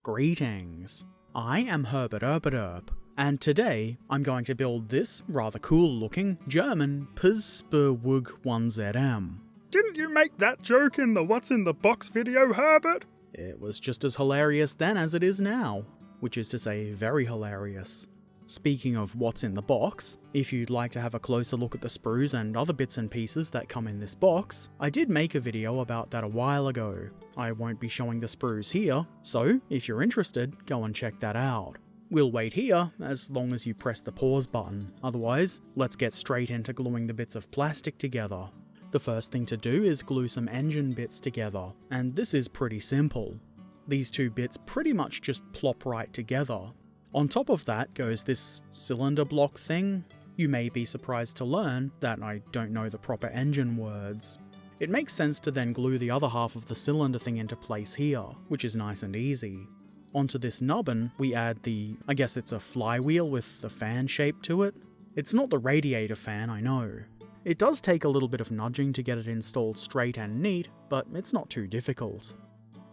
Greetings, I am Herbert Erpaderp, and today I'm going to build this rather cool looking German Psperwug 1ZM. Didn't you make that joke in the What's in the Box video, Herbert? It was just as hilarious then as it is now, which is to say very hilarious. Speaking of what's in the box, if you'd like to have a closer look at the sprues and other bits and pieces that come in this box, I did make a video about that a while ago. I won't be showing the sprues here, so if you're interested, go and check that out. We'll wait here as long as you press the pause button, otherwise let's get straight into gluing the bits of plastic together. The first thing to do is glue some engine bits together, and this is pretty simple. These two bits pretty much just plop right together. On top of that goes this cylinder block thing. You may be surprised to learn that I don't know the proper engine words. It makes sense to then glue the other half of the cylinder thing into place here, which is nice and easy. Onto this nubbin, we add I guess it's a flywheel with a fan shape to it. It's not the Radiator fan, I know. It does take a little bit of nudging to get it installed straight and neat, but it's not too difficult.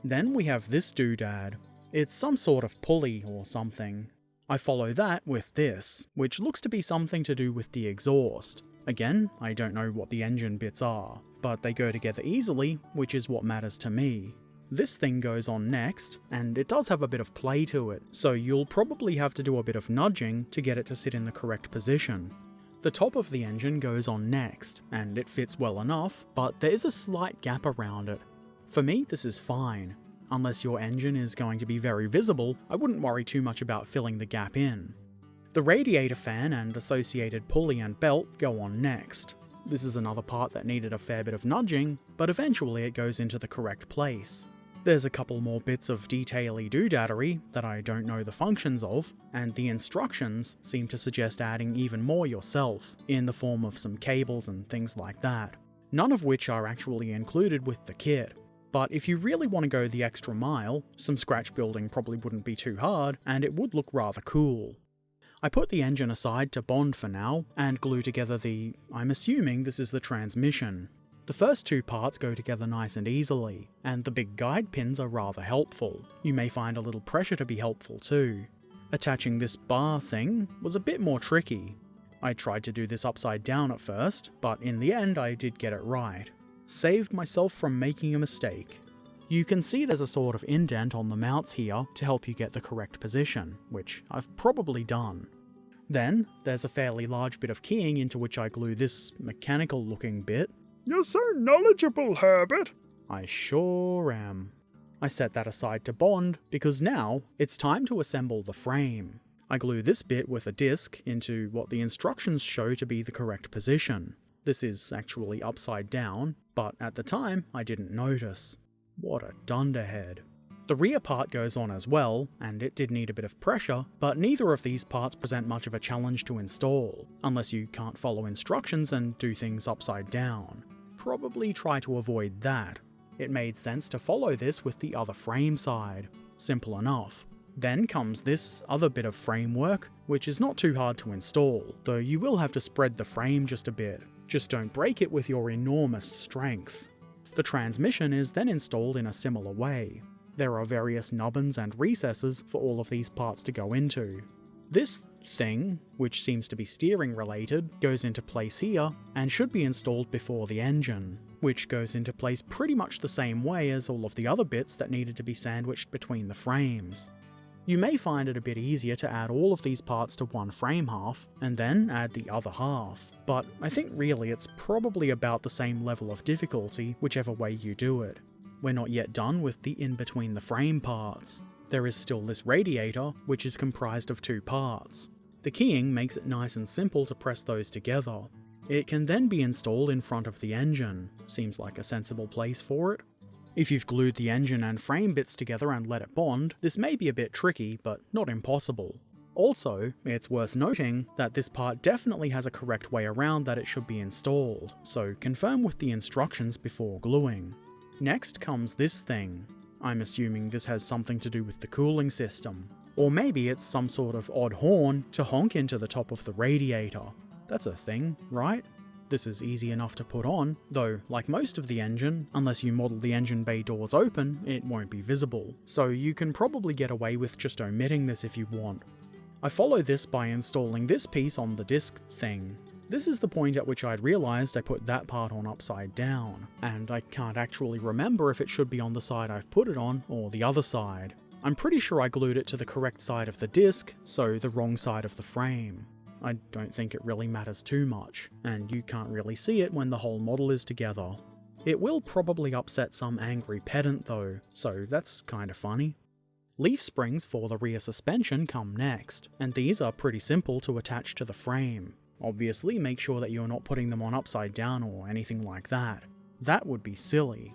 Then we have this doodad. It's some sort of pulley or something. I follow that with this, which looks to be something to do with the exhaust. Again, I don't know what the engine bits are, but they go together easily, which is what matters to me. This thing goes on next, and it does have a bit of play to it, so you'll probably have to do a bit of nudging to get it to sit in the correct position. The top of the engine goes on next, and it fits well enough, but there is a slight gap around it. For me, this is fine. Unless your engine is going to be very visible, I wouldn't worry too much about filling the gap in. The radiator fan and associated pulley and belt go on next. This is another part that needed a fair bit of nudging, but eventually it goes into the correct place. There's a couple more bits of detail-y doodadery that I don't know the functions of, and the instructions seem to suggest adding even more yourself, in the form of some cables and things like that, none of which are actually included with the kit. But if you really want to go the extra mile, some scratch building probably wouldn't be too hard, and it would look rather cool. I put the engine aside to bond for now, and glue together I'm assuming this is the transmission. The first two parts go together nice and easily, and the big guide pins are rather helpful. You may find a little pressure to be helpful too. Attaching this bar thing was a bit more tricky. I tried to do this upside down at first, but in the end I did get it right. Saved myself from making a mistake. You can see there's a sort of indent on the mounts here to help you get the correct position, which I've probably done. Then, there's a fairly large bit of keying into which I glue this mechanical looking bit. You're so knowledgeable, Herbert. I sure am. I set that aside to bond, because now it's time to assemble the frame. I glue this bit with a disc into what the instructions show to be the correct position. This is actually upside down, but at the time I didn't notice. What a dunderhead. The rear part goes on as well, and it did need a bit of pressure, but neither of these parts present much of a challenge to install, unless you can't follow instructions and do things upside down. Probably try to avoid that. It made sense to follow this with the other frame side. Simple enough. Then comes this other bit of framework, which is not too hard to install, though you will have to spread the frame just a bit. Just don't break it with your enormous strength. The transmission is then installed in a similar way. There are various nubbins and recesses for all of these parts to go into. This thing, which seems to be steering related, goes into place here, and should be installed before the engine, which goes into place pretty much the same way as all of the other bits that needed to be sandwiched between the frames. You may find it a bit easier to add all of these parts to one frame half, and then add the other half, but I think really it's probably about the same level of difficulty whichever way you do it. We're not yet done with the in-between the frame parts. There is still this radiator, which is comprised of two parts. The keying makes it nice and simple to press those together. It can then be installed in front of the engine. Seems like a sensible place for it. If you've glued the engine and frame bits together and let it bond, this may be a bit tricky, but not impossible. Also, it's worth noting that this part definitely has a correct way around that it should be installed, so confirm with the instructions before gluing. Next comes this thing. I'm assuming this has something to do with the cooling system. Or maybe it's some sort of odd horn to honk into the top of the radiator. That's a thing, right? This is easy enough to put on, though like most of the engine, unless you model the engine bay doors open, it won't be visible, so you can probably get away with just omitting this if you want. I follow this by installing this piece on the disc thing. This is the point at which I'd realised I put that part on upside down, and I can't actually remember if it should be on the side I've put it on or the other side. I'm pretty sure I glued it to the correct side of the disc, so the wrong side of the frame. I don't think it really matters too much, and you can't really see it when the whole model is together. It will probably upset some angry pedant though, so that's kinda funny. Leaf springs for the rear suspension come next, and these are pretty simple to attach to the frame. Obviously make sure that you're not putting them on upside down or anything like that. That would be silly.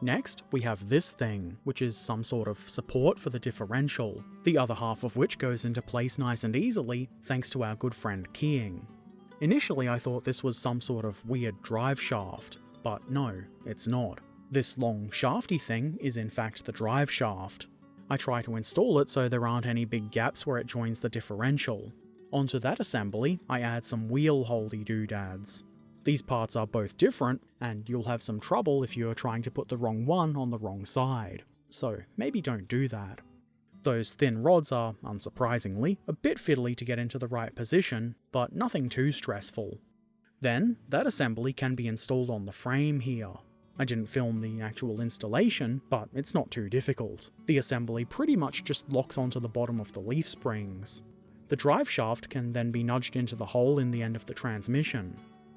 Next, we have this thing, which is some sort of support for the differential, the other half of which goes into place nice and easily thanks to our good friend keying. Initially I thought this was some sort of weird drive shaft, but no, it's not. This long shafty thing is in fact the drive shaft. I try to install it so there aren't any big gaps where it joins the differential. Onto that assembly, I add some wheel holdy doodads. These parts are both different, and you'll have some trouble if you're trying to put the wrong one on the wrong side, so maybe don't do that. Those thin rods are, unsurprisingly, a bit fiddly to get into the right position, but nothing too stressful. Then, that assembly can be installed on the frame here. I didn't film the actual installation, but it's not too difficult. The assembly pretty much just locks onto the bottom of the leaf springs. The drive shaft can then be nudged into the hole in the end of the transmission.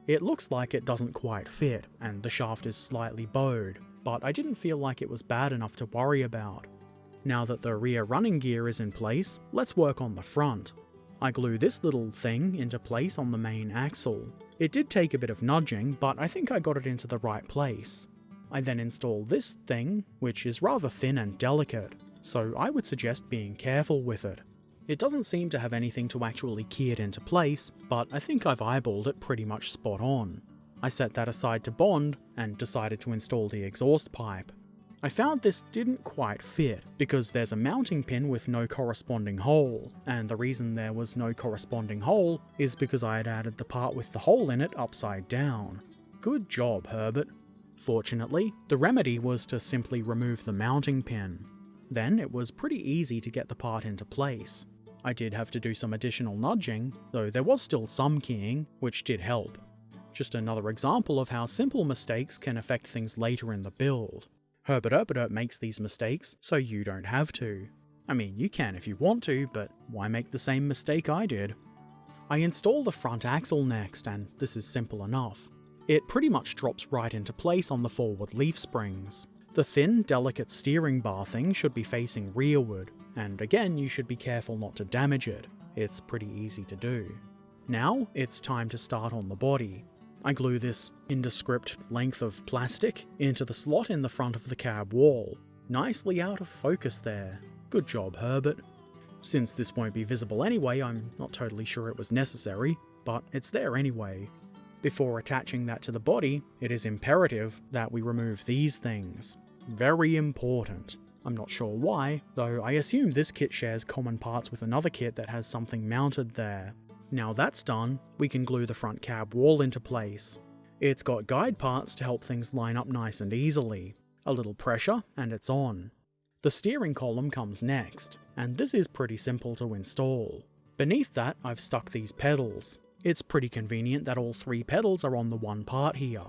It looks like it doesn't quite fit, and the shaft is slightly bowed, but I didn't feel like it was bad enough to worry about. Now that the rear running gear is in place, let's work on the front. I glue this little thing into place on the main axle. It did take a bit of nudging, but I think I got it into the right place. I then install this thing, which is rather thin and delicate, so I would suggest being careful with it. It doesn't seem to have anything to actually key it into place, but I think I've eyeballed it pretty much spot on. I set that aside to bond, and decided to install the exhaust pipe. I found this didn't quite fit, because there's a mounting pin with no corresponding hole, and the reason there was no corresponding hole is because I had added the part with the hole in it upside down. Good job, Herbert. Fortunately, the remedy was to simply remove the mounting pin. Then it was pretty easy to get the part into place. I did have to do some additional nudging, though there was still some keying, which did help. Just another example of how simple mistakes can affect things later in the build. Herbert Erpaderp makes these mistakes, so you don't have to. I mean, you can if you want to, but why make the same mistake I did? I install the front axle next, and this is simple enough. It pretty much drops right into place on the forward leaf springs. The thin, delicate steering bar thing should be facing rearward, and again you should be careful not to damage it. It's pretty easy to do. Now it's time to start on the body. I glue this indescript length of plastic into the slot in the front of the cab wall. Nicely out of focus there. Good job, Herbert. Since this won't be visible anyway, I'm not totally sure it was necessary, but it's there anyway. Before attaching that to the body, it is imperative that we remove these things. Very important. I'm not sure why, though I assume this kit shares common parts with another kit that has something mounted there. Now that's done, we can glue the front cab wall into place. It's got guide parts to help things line up nice and easily. A little pressure, and it's on. The steering column comes next, and this is pretty simple to install. Beneath that, I've stuck these pedals. It's pretty convenient that all 3 pedals are on the one part here.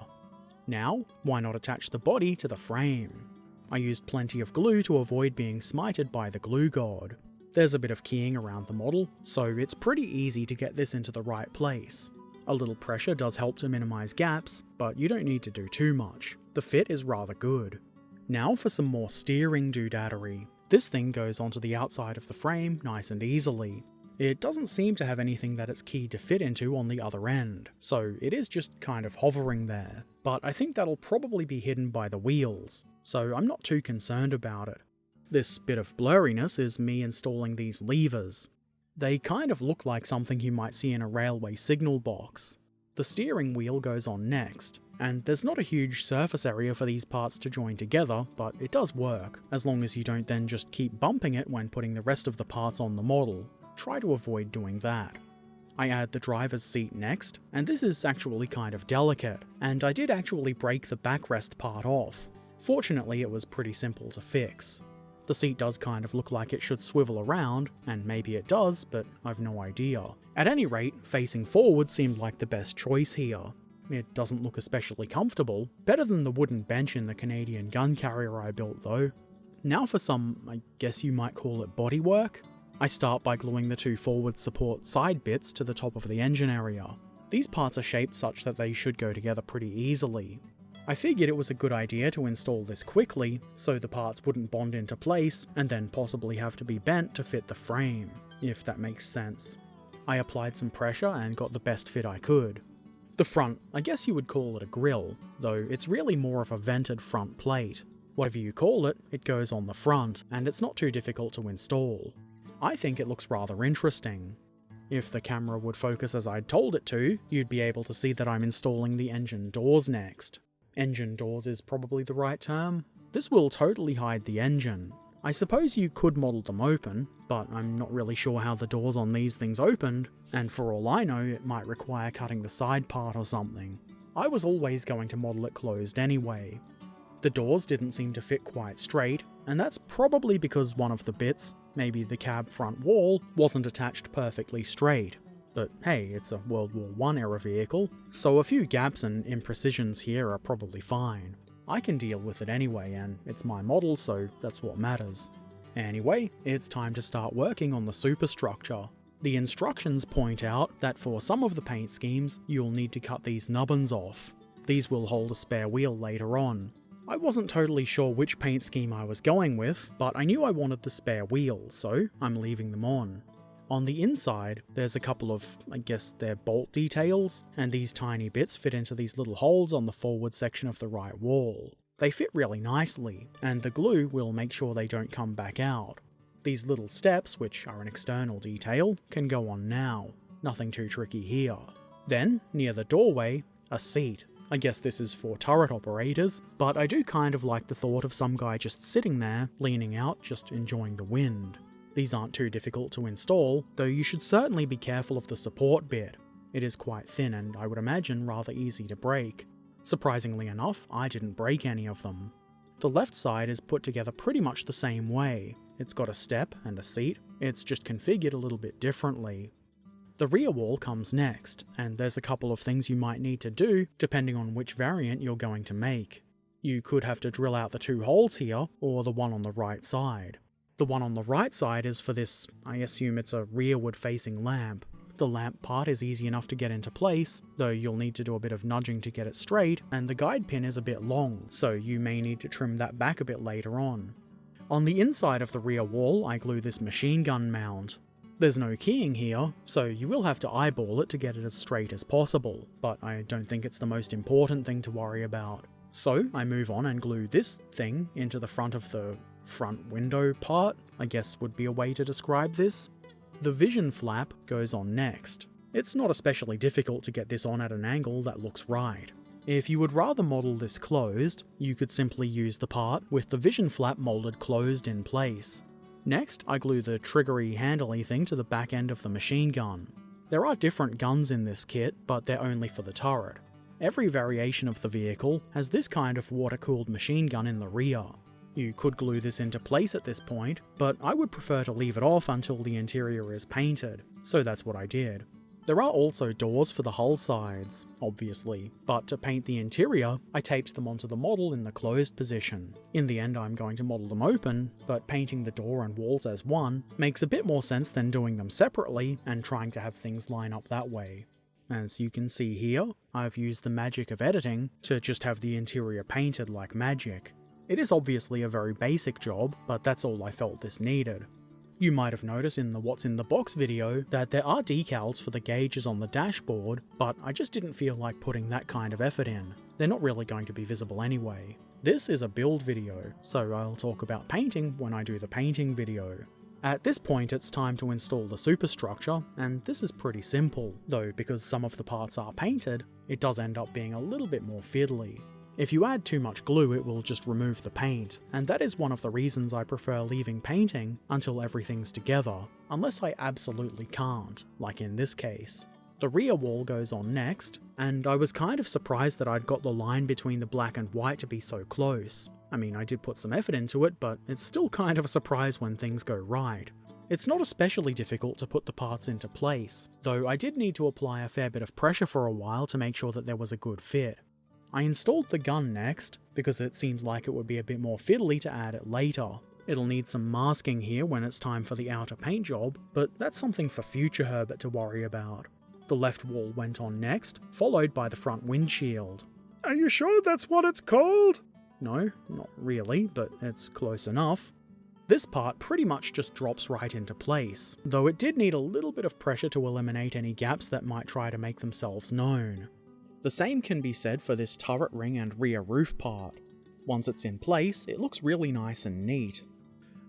Now, why not attach the body to the frame? I used plenty of glue to avoid being smited by the glue god. There's a bit of keying around the model, so it's pretty easy to get this into the right place. A little pressure does help to minimize gaps, but you don't need to do too much. The fit is rather good. Now for some more steering doodadery. This thing goes onto the outside of the frame nice and easily. It doesn't seem to have anything that it's keyed to fit into on the other end, so it is just kind of hovering there. But I think that'll probably be hidden by the wheels, so I'm not too concerned about it. This bit of blurriness is me installing these levers. They kind of look like something you might see in a railway signal box. The steering wheel goes on next, and there's not a huge surface area for these parts to join together, but it does work, as long as you don't then just keep bumping it when putting the rest of the parts on the model. Try to avoid doing that. I add the driver's seat next, and this is actually kind of delicate, and I did actually break the backrest part off. Fortunately, it was pretty simple to fix. The seat does kind of look like it should swivel around, and maybe it does, but I've no idea. At any rate, facing forward seemed like the best choice here. It doesn't look especially comfortable, better than the wooden bench in the Canadian gun carrier I built though. Now for some, I guess you might call it bodywork. I start by gluing the two forward support side bits to the top of the engine area. These parts are shaped such that they should go together pretty easily. I figured it was a good idea to install this quickly, so the parts wouldn't bond into place and then possibly have to be bent to fit the frame, if that makes sense. I applied some pressure and got the best fit I could. The front, I guess you would call it a grille, though it's really more of a vented front plate. Whatever you call it, it goes on the front, and it's not too difficult to install. I think it looks rather interesting. If the camera would focus as I'd told it to, you'd be able to see that I'm installing the engine doors next. Engine doors is probably the right term. This will totally hide the engine. I suppose you could model them open, but I'm not really sure how the doors on these things opened, and for all I know it might require cutting the side part or something. I was always going to model it closed anyway. The doors didn't seem to fit quite straight, and that's probably because one of the bits, maybe the cab front wall, wasn't attached perfectly straight. But hey, it's a World War I era vehicle, so a few gaps and imprecisions here are probably fine. I can deal with it anyway, and it's my model, so that's what matters. Anyway, it's time to start working on the superstructure. The instructions point out that for some of the paint schemes, you'll need to cut these nubbins off. These will hold a spare wheel later on. I wasn't totally sure which paint scheme I was going with, but I knew I wanted the spare wheel, so I'm leaving them on. On the inside, there's a couple of, I guess they're bolt details, and these tiny bits fit into these little holes on the forward section of the right wall. They fit really nicely, and the glue will make sure they don't come back out. These little steps, which are an external detail, can go on now. Nothing too tricky here. Then, near the doorway, a seat. I guess this is for turret operators, but I do kind of like the thought of some guy just sitting there, leaning out, just enjoying the wind. These aren't too difficult to install, though you should certainly be careful of the support bit. It is quite thin and I would imagine rather easy to break. Surprisingly enough, I didn't break any of them. The left side is put together pretty much the same way. It's got a step and a seat, it's just configured a little bit differently. The rear wall comes next, and there's a couple of things you might need to do depending on which variant you're going to make. You could have to drill out the two holes here, or the one on the right side. The one on the right side is for this, I assume it's a rearward facing lamp. The lamp part is easy enough to get into place, though you'll need to do a bit of nudging to get it straight, and the guide pin is a bit long, so you may need to trim that back a bit later on. On the inside of the rear wall, I glue this machine gun mount. There's no keying here, so you will have to eyeball it to get it as straight as possible, but I don't think it's the most important thing to worry about. So I move on and glue this thing into the front of the front window part, I guess would be a way to describe this. The vision flap goes on next. It's not especially difficult to get this on at an angle that looks right. If you would rather model this closed, you could simply use the part with the vision flap molded closed in place. Next, I glue the triggery handly thing to the back end of the machine gun. There are different guns in this kit, but they're only for the turret. Every variation of the vehicle has this kind of water-cooled machine gun in the rear. You could glue this into place at this point, but I would prefer to leave it off until the interior is painted, so that's what I did. There are also doors for the hull sides, obviously, but to paint the interior, I taped them onto the model in the closed position. In the end I'm going to model them open, but painting the door and walls as one makes a bit more sense than doing them separately and trying to have things line up that way. As you can see here, I've used the magic of editing to just have the interior painted like magic. It is obviously a very basic job, but that's all I felt this needed. You might have noticed in the What's in the Box video that there are decals for the gauges on the dashboard, but I just didn't feel like putting that kind of effort in. They're not really going to be visible anyway. This is a build video, so I'll talk about painting when I do the painting video. At this point it's time to install the superstructure, and this is pretty simple, though because some of the parts are painted, it does end up being a little bit more fiddly. If you add too much glue, it will just remove the paint, and that is one of the reasons I prefer leaving painting until everything's together, unless I absolutely can't, like in this case. The rear wall goes on next, and I was kind of surprised that I'd got the line between the black and white to be so close. I mean, I did put some effort into it, but it's still kind of a surprise when things go right. It's not especially difficult to put the parts into place, though I did need to apply a fair bit of pressure for a while to make sure that there was a good fit. I installed the gun next, because it seems like it would be a bit more fiddly to add it later. It'll need some masking here when it's time for the outer paint job, but that's something for future Herbert to worry about. The left wall went on next, followed by the front windshield. Are you sure that's what it's called? No, not really, but it's close enough. This part pretty much just drops right into place, though it did need a little bit of pressure to eliminate any gaps that might try to make themselves known. The same can be said for this turret ring and rear roof part. Once it's in place, it looks really nice and neat.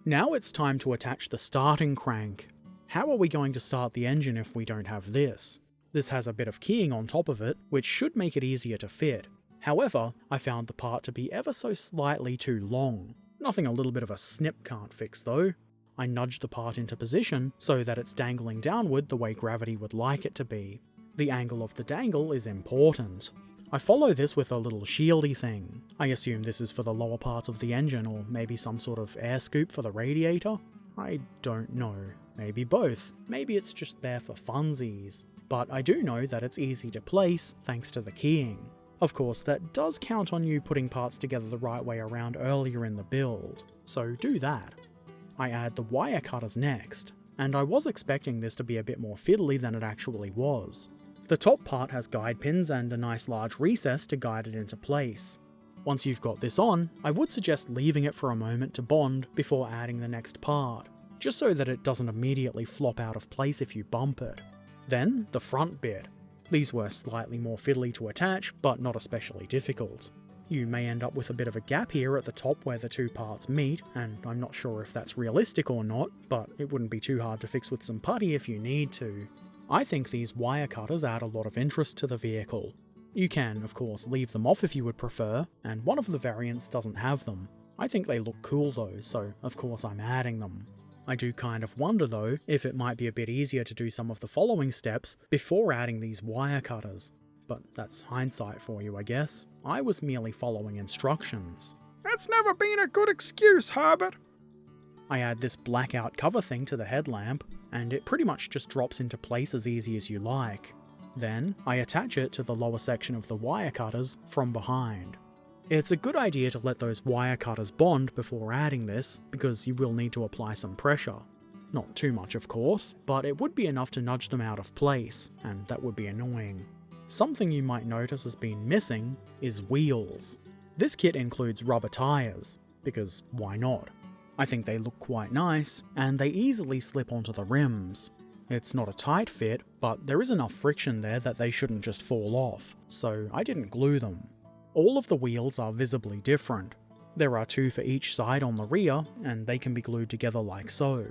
Now it's time to attach the starting crank. How are we going to start the engine if we don't have this? This has a bit of keying on top of it, which should make it easier to fit. However, I found the part to be ever so slightly too long. Nothing a little bit of a snip can't fix though. I nudged the part into position so that it's dangling downward the way gravity would like it to be. The angle of the dangle is important. I follow this with a little shieldy thing. I assume this is for the lower parts of the engine, or maybe some sort of air scoop for the radiator? I don't know. Maybe both. Maybe it's just there for funsies. But I do know that it's easy to place thanks to the keying. Of course, that does count on you putting parts together the right way around earlier in the build, so do that. I add the wire cutters next, and I was expecting this to be a bit more fiddly than it actually was. The top part has guide pins and a nice large recess to guide it into place. Once you've got this on, I would suggest leaving it for a moment to bond before adding the next part, just so that it doesn't immediately flop out of place if you bump it. Then, the front bit. These were slightly more fiddly to attach, but not especially difficult. You may end up with a bit of a gap here at the top where the two parts meet, and I'm not sure if that's realistic or not, but it wouldn't be too hard to fix with some putty if you need to. I think these wire cutters add a lot of interest to the vehicle. You can, of course, leave them off if you would prefer, and one of the variants doesn't have them. I think they look cool though, so of course I'm adding them. I do kind of wonder though if it might be a bit easier to do some of the following steps before adding these wire cutters. But that's hindsight for you, I guess. I was merely following instructions. That's never been a good excuse, Herbert. I add this blackout cover thing to the headlamp, and it pretty much just drops into place as easy as you like. Then, I attach it to the lower section of the wire cutters from behind. It's a good idea to let those wire cutters bond before adding this, because you will need to apply some pressure. Not too much of course, but it would be enough to nudge them out of place, and that would be annoying. Something you might notice has been missing is wheels. This kit includes rubber tyres, because why not? I think they look quite nice, and they easily slip onto the rims. It's not a tight fit, but there is enough friction there that they shouldn't just fall off, so I didn't glue them. All of the wheels are visibly different. There are two for each side on the rear, and they can be glued together like so.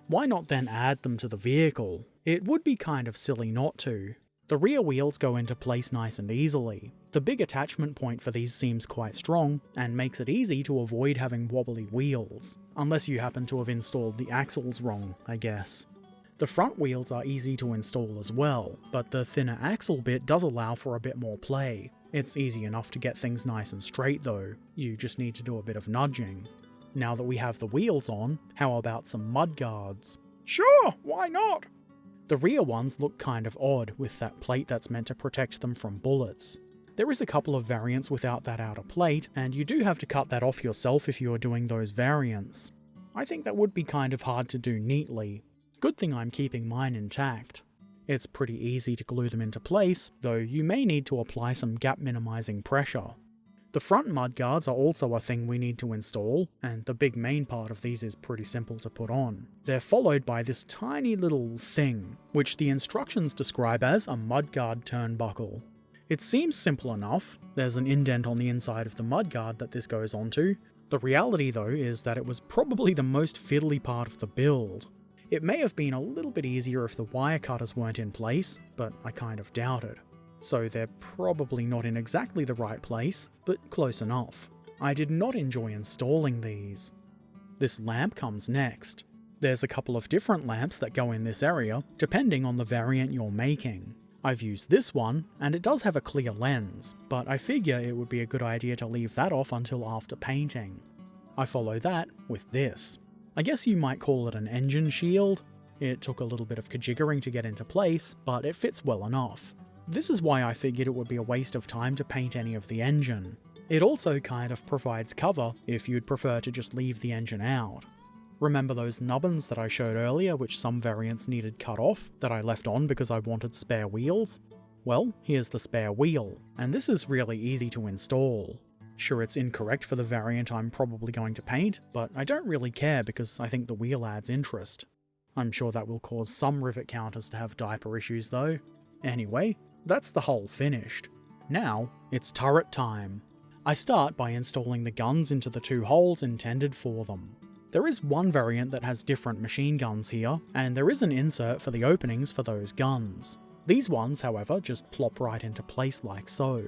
Why not then add them to the vehicle? It would be kind of silly not to. The rear wheels go into place nice and easily. The big attachment point for these seems quite strong, and makes it easy to avoid having wobbly wheels. Unless you happen to have installed the axles wrong, I guess. The front wheels are easy to install as well, but the thinner axle bit does allow for a bit more play. It's easy enough to get things nice and straight though, you just need to do a bit of nudging. Now that we have the wheels on, how about some mudguards? Sure, why not? The rear ones look kind of odd with that plate that's meant to protect them from bullets. There is a couple of variants without that outer plate, and you do have to cut that off yourself if you are doing those variants. I think that would be kind of hard to do neatly. Good thing I'm keeping mine intact. It's pretty easy to glue them into place, though you may need to apply some gap minimizing pressure. The front mudguards are also a thing we need to install, and the big main part of these is pretty simple to put on. They're followed by this tiny little thing, which the instructions describe as a mudguard turnbuckle. It seems simple enough. There's an indent on the inside of the mudguard that this goes onto. The reality though is that it was probably the most fiddly part of the build. It may have been a little bit easier if the wire cutters weren't in place, but I kind of doubt it. so they're probably not in exactly the right place, but close enough. I did not enjoy installing these. This lamp comes next. There's a couple of different lamps that go in this area, depending on the variant you're making. I've used this one, and it does have a clear lens, but I figure it would be a good idea to leave that off until after painting. I follow that with this. I guess you might call it an engine shield. It took a little bit of kajiggering to get into place, but it fits well enough. This is why I figured it would be a waste of time to paint any of the engine. It also kind of provides cover if you'd prefer to just leave the engine out. Remember those nubbins that I showed earlier which some variants needed cut off that I left on because I wanted spare wheels? Well, here's the spare wheel, and this is really easy to install. Sure, it's incorrect for the variant I'm probably going to paint, but I don't really care because I think the wheel adds interest. I'm sure that will cause some rivet counters to have diaper issues though. Anyway, that's the hull finished. Now, it's turret time. I start by installing the guns into the 2 holes intended for them. There is one variant that has different machine guns here, and there is an insert for the openings for those guns. These ones, however, just plop right into place like so.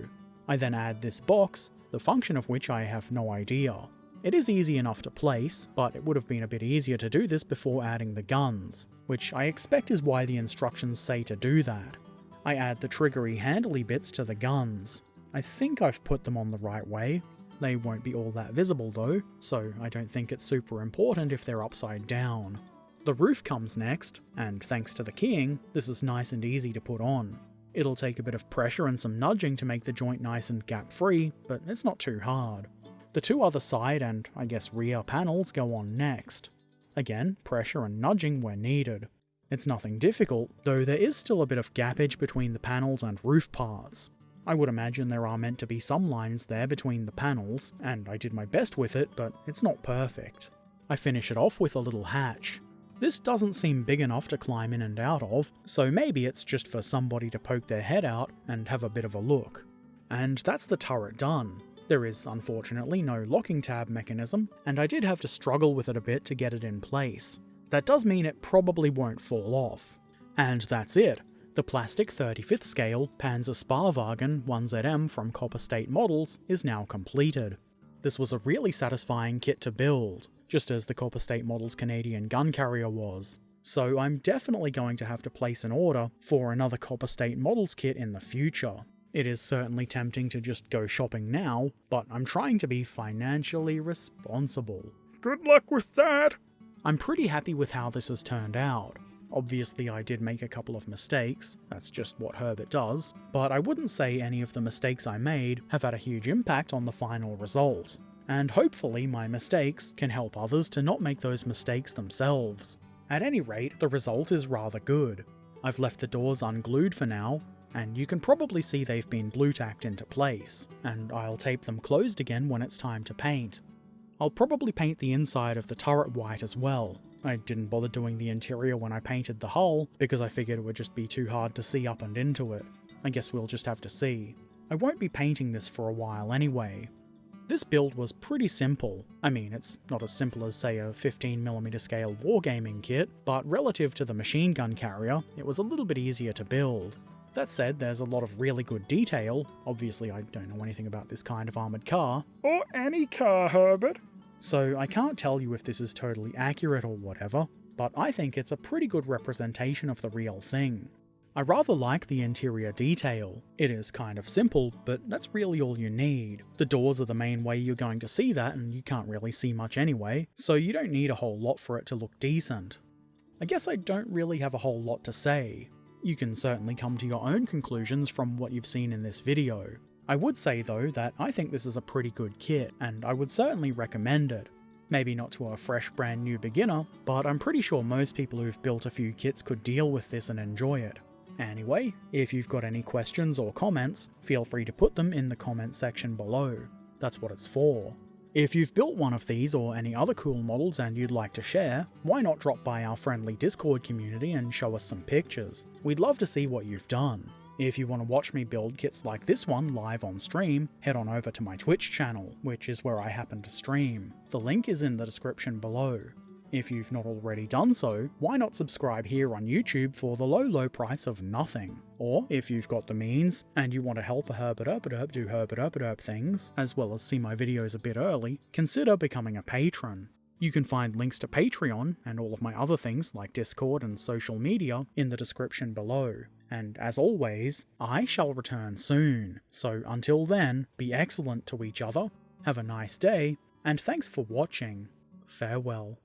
I then add this box, the function of which I have no idea. It is easy enough to place, but it would have been a bit easier to do this before adding the guns, which I expect is why the instructions say to do that. I add the triggery handly bits to the guns. I think I've put them on the right way. They won't be all that visible though, so I don't think it's super important if they're upside down. The roof comes next, and thanks to the keying, this is nice and easy to put on. It'll take a bit of pressure and some nudging to make the joint nice and gap-free, but it's not too hard. The 2 other side and, I guess, rear panels go on next. Again, pressure and nudging where needed. It's nothing difficult, though there is still a bit of gappage between the panels and roof parts. I would imagine there are meant to be some lines there between the panels, and I did my best with it, but it's not perfect. I finish it off with a little hatch. This doesn't seem big enough to climb in and out of, so maybe it's just for somebody to poke their head out and have a bit of a look. And that's the turret done. There is unfortunately no locking tab mechanism, and I did have to struggle with it a bit to get it in place. That does mean it probably won't fall off. And that's it. The plastic 35th scale Panzer Sparwagen 1ZM from Copper State Models is now completed. This was a really satisfying kit to build, just as the Copper State Models Canadian gun carrier was. So I'm definitely going to have to place an order for another Copper State Models kit in the future. It is certainly tempting to just go shopping now, but I'm trying to be financially responsible. Good luck with that! I'm pretty happy with how this has turned out. Obviously I did make a couple of mistakes, that's just what Herbert does, but I wouldn't say any of the mistakes I made have had a huge impact on the final result. And hopefully my mistakes can help others to not make those mistakes themselves. At any rate, the result is rather good. I've left the doors unglued for now, and you can probably see they've been blue-tacked into place, and I'll tape them closed again when it's time to paint. I'll probably paint the inside of the turret white as well. I didn't bother doing the interior when I painted the hull, because I figured it would just be too hard to see up and into it. I guess we'll just have to see. I won't be painting this for a while anyway. This build was pretty simple. I mean, it's not as simple as, say, a 15mm scale wargaming kit, but relative to the machine gun carrier, it was a little bit easier to build. That said, there's a lot of really good detail. Obviously, I don't know anything about this kind of armoured car. Or any car, Herbert. So I can't tell you if this is totally accurate or whatever, but I think it's a pretty good representation of the real thing. I rather like the interior detail. It is kind of simple, but that's really all you need. The doors are the main way you're going to see that, and you can't really see much anyway, so you don't need a whole lot for it to look decent. I guess I don't really have a whole lot to say. You can certainly come to your own conclusions from what you've seen in this video. I would say though that I think this is a pretty good kit, and I would certainly recommend it. Maybe not to a fresh brand new beginner, but I'm pretty sure most people who've built a few kits could deal with this and enjoy it. Anyway, if you've got any questions or comments, feel free to put them in the comment section below. That's what it's for. If you've built one of these or any other cool models and you'd like to share, why not drop by our friendly Discord community and show us some pictures? We'd love to see what you've done. If you want to watch me build kits like this one live on stream, head on over to my Twitch channel, which is where I happen to stream. The link is in the description below. If you've not already done so, why not subscribe here on YouTube for the low price of nothing? Or if you've got the means, and you want to help a Herbert Erpaderp do Herbert Erpaderp things, as well as see my videos a bit early, consider becoming a patron. You can find links to Patreon and all of my other things like Discord and social media in the description below. And as always, I shall return soon. So until then, be excellent to each other, have a nice day, and thanks for watching. Farewell.